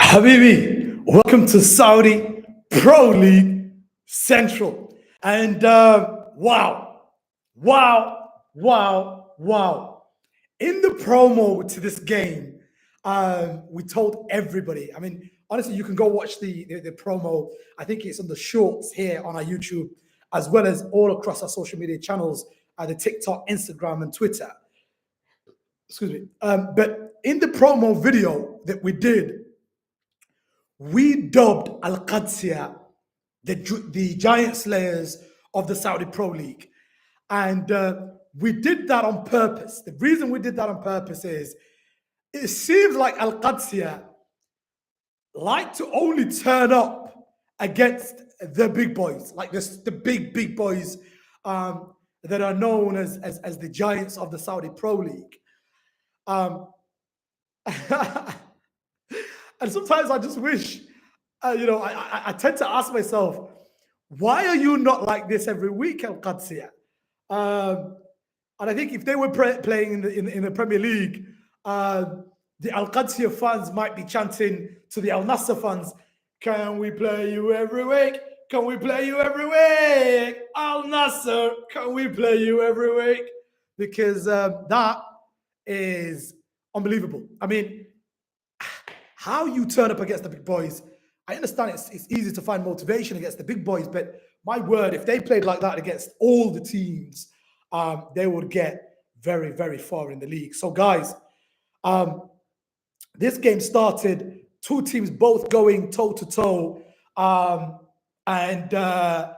Habibi, welcome to Saudi Pro League Central. And wow. In the promo to this game, we told everybody. I mean, honestly, you can go watch the promo. I think it's on the shorts here on our YouTube, as well as all across our social media channels, the TikTok, Instagram, and Twitter. Excuse me. But in the promo video that we did, we dubbed Al Qadsiah the giant slayers of the Saudi Pro League. And we did that on purpose. The reason we did that on purpose is it seems like Al Qadsiah like to only turn up against the big boys, like this, the big boys that are known as the giants of the Saudi Pro League. Um, and sometimes I just wish, I tend to ask myself, why are you not like this every week, Al Qadsiah? And I think if they were playing in the Premier League, the Al Qadsiah fans might be chanting to the Al Nassr fans, "Can we play you every week? Can we play you every week? Al Nassr, can we play you every week?" Because that is unbelievable. I mean, how you turn up against the big boys, I understand it's easy to find motivation against the big boys, but my word, if they played like that against all the teams, they would get very far in the league. So guys, this game started, two teams both going toe to toe, and Al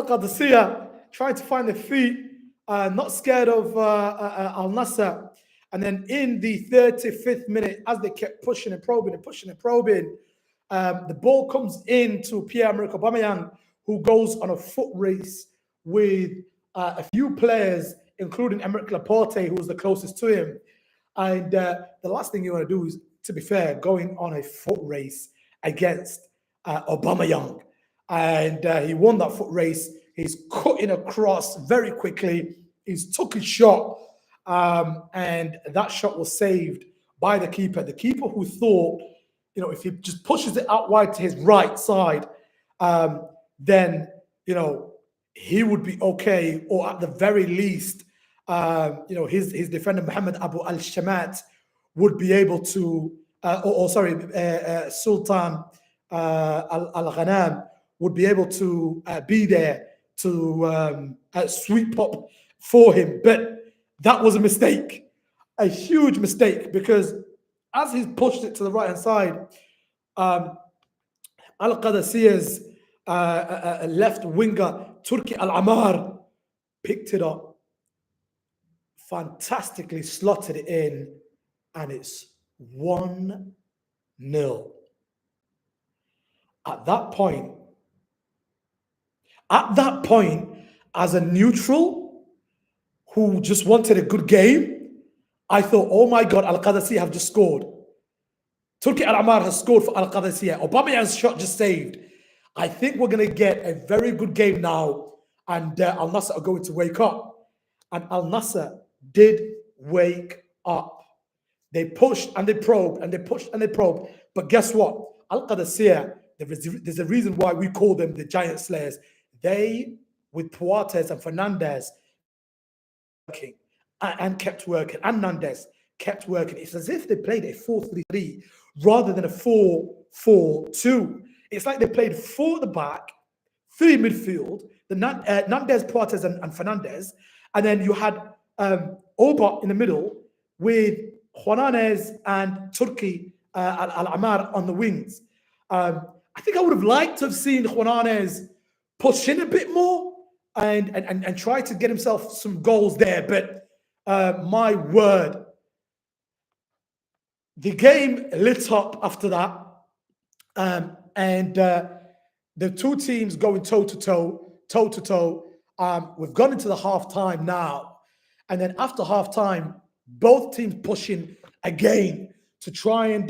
Qadsiah trying to find their feet, not scared of Al Nassr. And then in the 35th minute, as they kept pushing and probing, the ball comes into Pierre-Emerick Aubameyang, who goes on a foot race with a few players, including Emerick Laporte, who was the closest to him. And the last thing you want to do is, to be fair, going on a foot race against Aubameyang. And he won that foot race. He's cutting across very quickly. He's took his shot. And that shot was saved by the keeper. The keeper who thought, if he just pushes it out wide to his right side, then, he would be okay. Or at the very least, his defender, Mohammed Abu Al-Shamat, would be able to, Sultan Al-Ghanam would be able to be there to sweep up for him. But that was a mistake, a huge mistake, because as he pushed it to the right-hand side, Al Qadsiah's left winger, Turki Al-Amar, picked it up, fantastically slotted it in, and it's 1-0. At that point, as a neutral who just wanted a good game, I thought, oh my God, Al Qadsiah have just scored. Turki Al-Amar has scored for Al Qadsiah. Aubameyang's shot just saved. I think we're going to get a very good game now, and Al Nassr are going to wake up. And Al Nassr did wake up. They pushed and they probed and they pushed and they probed. But guess what? Al Qadsiah, there's a reason why we call them the giant slayers. They, with Puates and Fernandez, working and kept working, and Nandez kept working. It's as if they played a 4-3-3 rather than a 4-4-2. It's like they played 4 at the back, 3 midfield, the Nandez, Puates, and Fernandez, and then you had Oba in the middle with Juanes and Turki Al-Amar on the wings. I think I would have liked to have seen Juanes push in a bit more and try to get himself some goals there. But my word, the game lit up after that. And the two teams going toe to toe. We've gone into the half time now. And then after half time, both teams pushing again to try and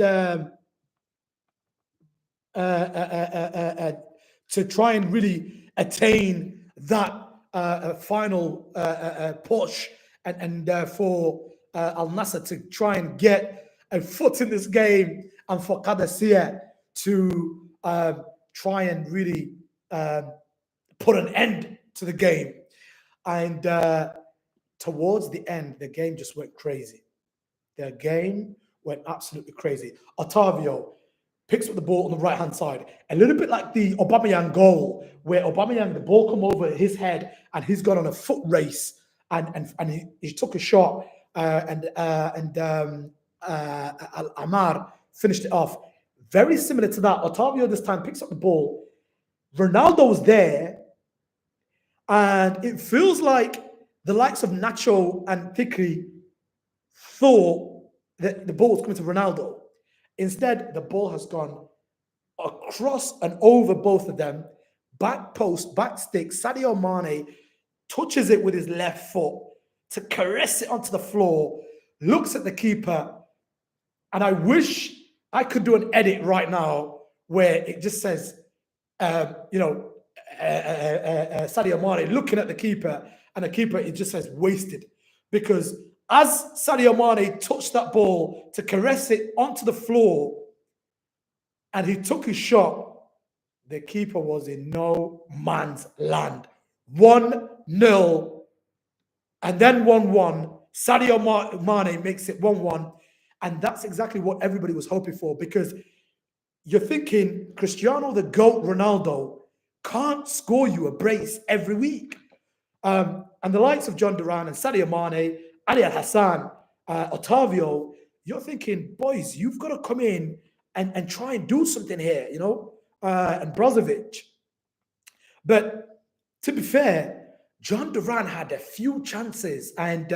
really attain that final push and for Al Nassr to try and get a foot in this game, and for Qadsiah to try and really put an end to the game. And towards the end, the game just went crazy. The game went absolutely crazy. Otavio picks up the ball on the right hand side, a little bit like the Aubameyang goal, where Aubameyang, the ball come over his head and he's gone on a foot race, and he took a shot, Amar finished it off. Very similar to that. Otavio this time picks up the ball. Ronaldo's there, and it feels like the likes of Nacho and Piqué thought that the ball was coming to Ronaldo. Instead, the ball has gone across and over both of them, back post, back stick. Sadio Mane touches it with his left foot to caress it onto the floor, looks at the keeper, and I wish I could do an edit right now where it just says, Sadio Mane looking at the keeper, and the keeper, it just says wasted. Because as Sadio Mane touched that ball to caress it onto the floor and he took his shot, the keeper was in no man's land. 1-0 and then 1-1. Sadio Mane makes it 1-1. And that's exactly what everybody was hoping for, because you're thinking Cristiano, the GOAT Ronaldo, can't score you a brace every week. And the likes of John Duran and Sadio Mane, Ali Al Hassan, Otavio, you're thinking, boys, you've got to come in and try and do something here, and Brozovic. But to be fair, John Duran had a few chances, and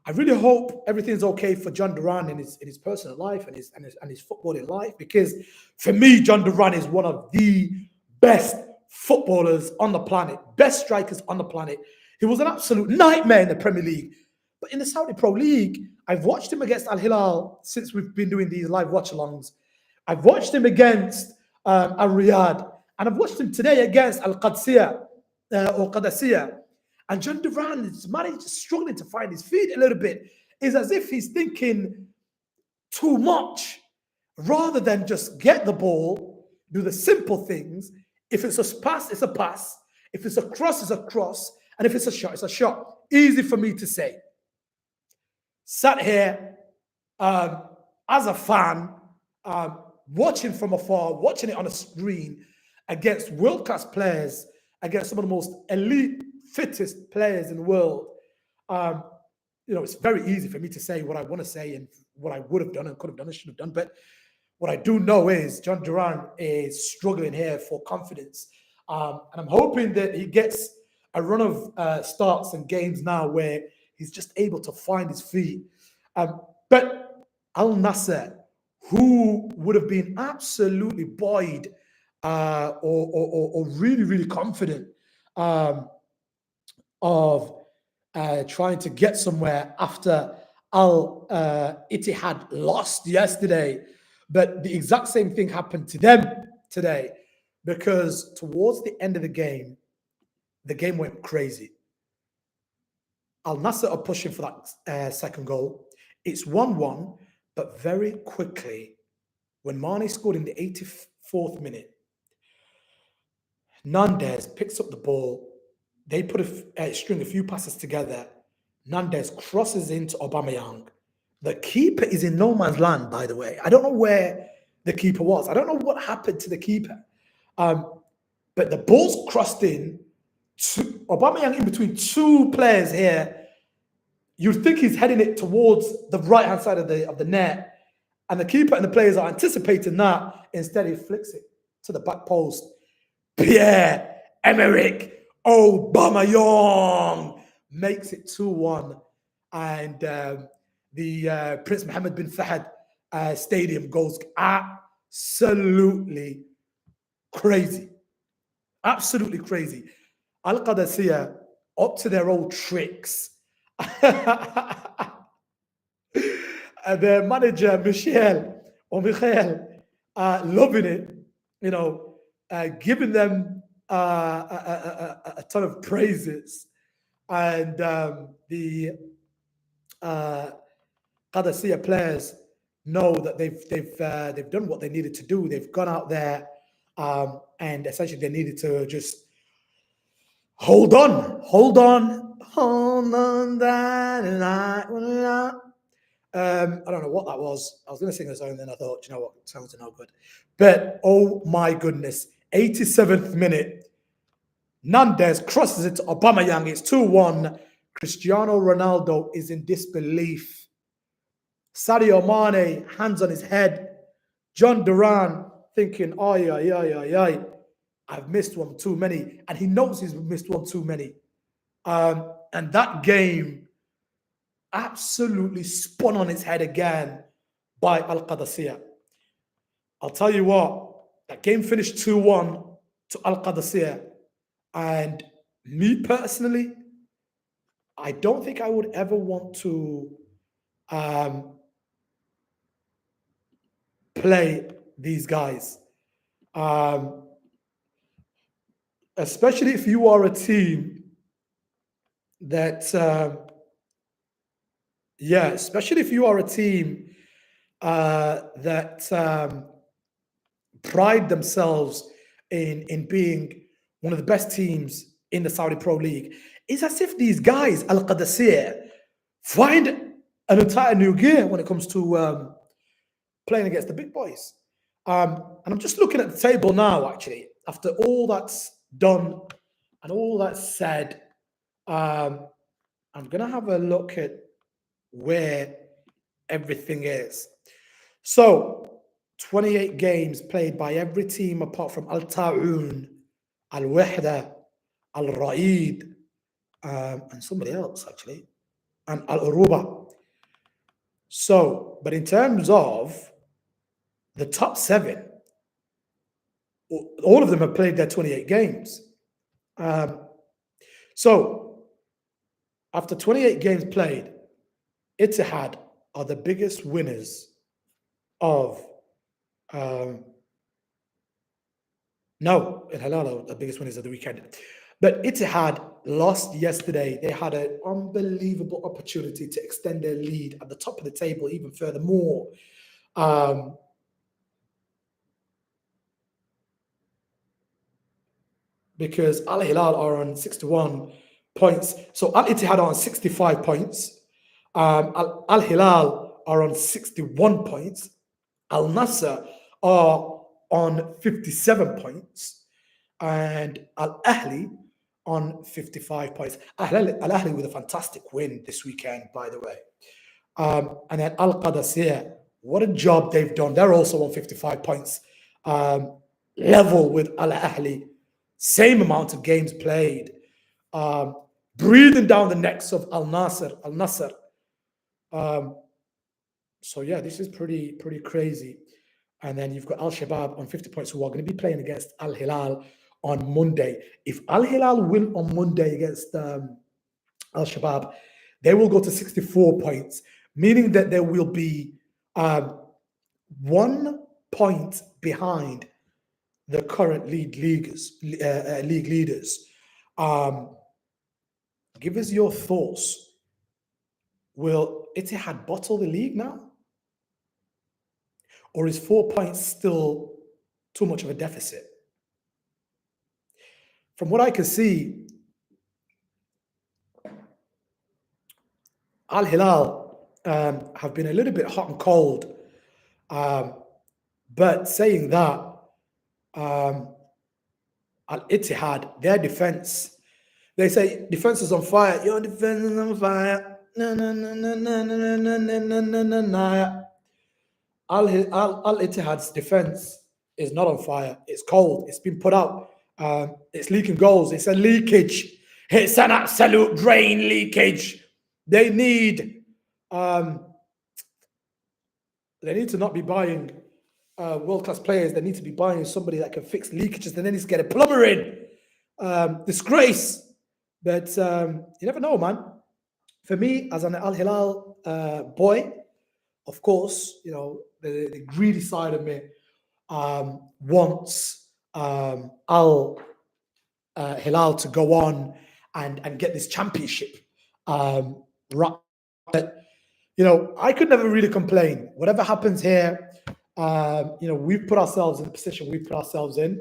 I really hope everything's okay for John Duran in his personal life and his footballing life, because for me, John Duran is one of the best footballers on the planet, best strikers on the planet. He was an absolute nightmare in the Premier League. But in the Saudi Pro League, I've watched him against Al Hilal since we've been doing these live watch-alongs. I've watched him against Al Riyadh, and I've watched him today against Al Qadsiah or Qadsiah. And John Duran is struggling to find his feet a little bit. It's as if he's thinking too much rather than just get the ball, do the simple things. If it's a pass, it's a pass. If it's a cross, it's a cross. And if it's a shot, it's a shot. Easy for me to say. Sat here as a fan, watching from afar, watching it on a screen against world-class players, against some of the most elite, fittest players in the world. It's very easy for me to say what I want to say and what I would have done and could have done and should have done. But what I do know is John Duran is struggling here for confidence. And I'm hoping that he gets a run of starts and games now where he's just able to find his feet. But Al Nassr, who would have been absolutely buoyed or really, really confident of trying to get somewhere after Al Ittihad lost yesterday. But the exact same thing happened to them today, because towards the end of the game went crazy. Al Nassr are pushing for that second goal. It's 1-1, but very quickly, when Mane scored in the 84th minute, Nandez picks up the ball. They put a string a few passes together. Nandez crosses into Aubameyang. The keeper is in no man's land, by the way. I don't know where the keeper was. I don't know what happened to the keeper. But the ball's crossed in. Aubameyang in between two players here. You'd think he's heading it towards the right-hand side of the net. And the keeper and the players are anticipating that. Instead, he flicks it to the back post. Pierre-Emerick Aubameyang makes it 2-1. And the Prince Mohammed bin Fahd Stadium goes absolutely crazy. Absolutely crazy. Al Qadsiah up to their old tricks. Their manager, Michael, loving it, giving them a ton of praises. And the Qadsiah players know that they've done what they needed to do. They've gone out there, and essentially they needed to just hold on, hold on, hold on. I don't know what that was. I was going to sing a song, and then I thought, you know what, sounds no good. But oh my goodness, 87th minute, Nandez crosses it to Aubameyang. It's 2-1. Cristiano Ronaldo is in disbelief. Sadio Mane, hands on his head. John Duran thinking, ay, ay, ay, ay, ay, I've missed one too many. And he knows he's missed one too many. And that game absolutely spun on its head again by Al-Qadsiah. I'll tell you what, that game finished 2-1 to Al-Qadsiah. And me personally, I don't think I would ever want to play these guys. Especially if you are a team that, especially if you are a team that pride themselves in being one of the best teams in the Saudi Pro League. It's as if these guys, Al-Qadsiah, find an entire new gear when it comes to playing against the big boys. And I'm just looking at the table now, actually, after all that's done and all that's said. I'm going to have a look at where everything is. So, 28 games played by every team apart from Al Ta'un, Al Wahda, Al Ra'id, and somebody else, actually, and Al Uruba. So, but in terms of the top 7, all of them have played their 28 games. So, after 28 games played, Ittihad are the biggest winners of. No, Al Hilal are the biggest winners of the weekend. But Ittihad lost yesterday. They had an unbelievable opportunity to extend their lead at the top of the table even furthermore. Because Al Hilal are on 61 points. So Al Ittihad are on 65 points. Al Hilal are on 61 points. Al Nassr are on 57 points. And Al Ahli on 55 points. Al Ahli with a fantastic win this weekend, by the way. And then Al Qadsiah, what a job they've done. They're also on 55 points, level with Al Ahli. Same amount of games played, breathing down the necks of Al Nassr. So yeah, this is pretty crazy. And then you've got Al Shabab on 50 points, who are going to be playing against Al Hilal on Monday. If Al Hilal win on Monday against Al Shabab, they will go to 64 points, meaning that there will be 1 point behind the current league leaders. Give us your thoughts. Will Ittihad bottle the league now? Or is 4 points still too much of a deficit? From what I can see, Al Hilal have been a little bit hot and cold. But saying that, Al Ittihad, their defense, they say defense is on fire. Your defense is on fire. No, no, no, no, no, no, no, no, no, no, no, no. Al Ittihad's defense is not on fire. It's cold. It's been put out. It's leaking goals. It's a leakage. It's an absolute drain leakage. They need to not be buying world-class players. They need to be buying somebody that can fix leakages. And then he's get a plumber in. Disgrace. But you never know, man. For me, as an Al Hilal boy, of course, you know, the greedy side of me wants Al Hilal to go on and get this championship. Right. I could never really complain. Whatever happens here, we've put ourselves in the position we've put ourselves in.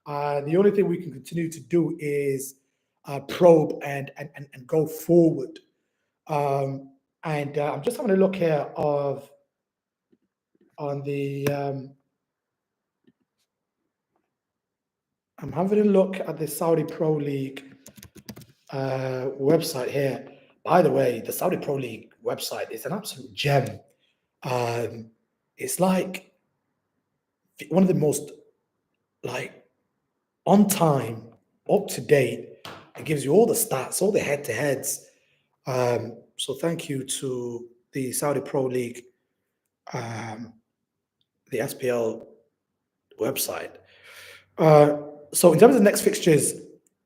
The only thing we can continue to do is probe and go forward. And I'm just having a look here on the. I'm having a look at the Saudi Pro League website here. By the way, the Saudi Pro League website is an absolute gem. It's like one of the most like on time, up to date. It gives you all the stats, all the head to heads. So thank you to the Saudi Pro League, the SPL website. So in terms of the next fixtures,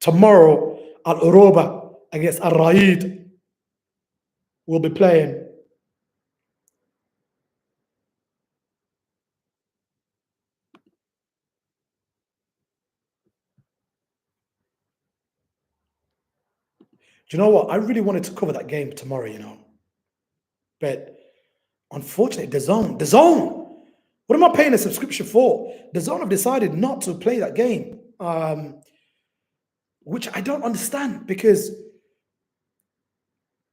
tomorrow Al Uroba against Al Raid will be playing. Do you know what? I really wanted to cover that game tomorrow, but unfortunately, the zone. What am I paying a subscription for? The zone have decided not to play that game, which I don't understand because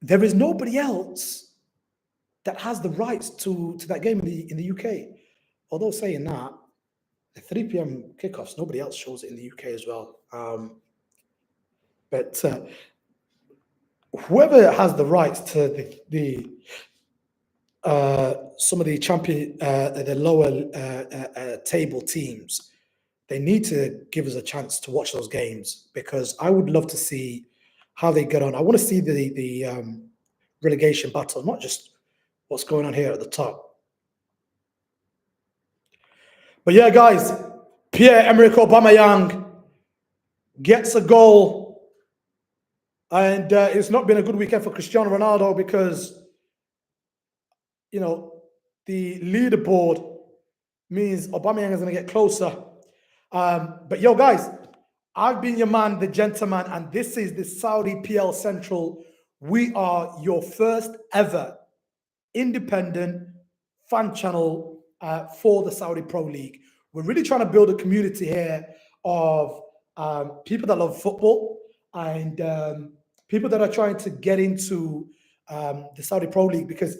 there is nobody else that has the rights to that game in the UK. Although saying that, the 3 p.m. kickoffs, nobody else shows it in the UK as well. But whoever has the rights to the some of the the lower table teams, they need to give us a chance to watch those games because I would love to see how they get on. I want to see the relegation battle, not just what's going on here at the top. But yeah, guys, Pierre-Emerick Aubameyang gets a goal, and it's not been a good weekend for Cristiano Ronaldo because the leaderboard means Aubameyang is going to get closer. But yo, guys, I've been your man, the gentleman, and this is the Saudi PL Central. We are your first ever independent fan channel for the Saudi Pro League. We're really trying to build a community here of people that love football and people that are trying to get into the Saudi Pro League because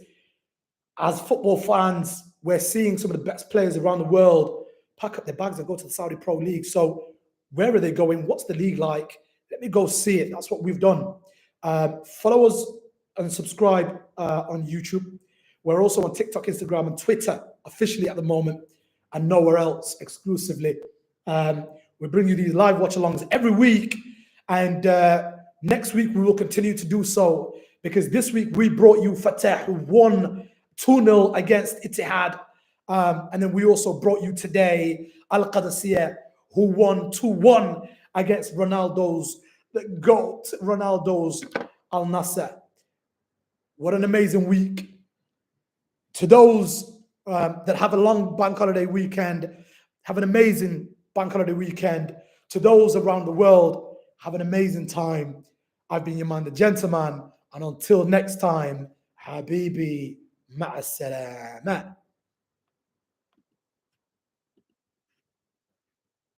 as football fans, we're seeing some of the best players around the world pack up their bags and go to the Saudi Pro League. So where are they going? What's the league like? Let me go see it. That's what we've done. Follow us and subscribe on YouTube. We're also on TikTok, Instagram, and Twitter officially at the moment, and nowhere else exclusively. We bring you these live watch-alongs every week, and next week we will continue to do so because this week we brought you Fateh, who won 2-0 against Ittihad, and then we also brought you today Qadsiah, who won 2-1 against Ronaldo's the GOAT, Ronaldo's Al Nassr. What an amazing week. To those that have a long bank holiday weekend, have an amazing bank holiday weekend. To those around the world, have an amazing time. I've been your man, the gentleman. And until next time, Habibi, ma'a salama.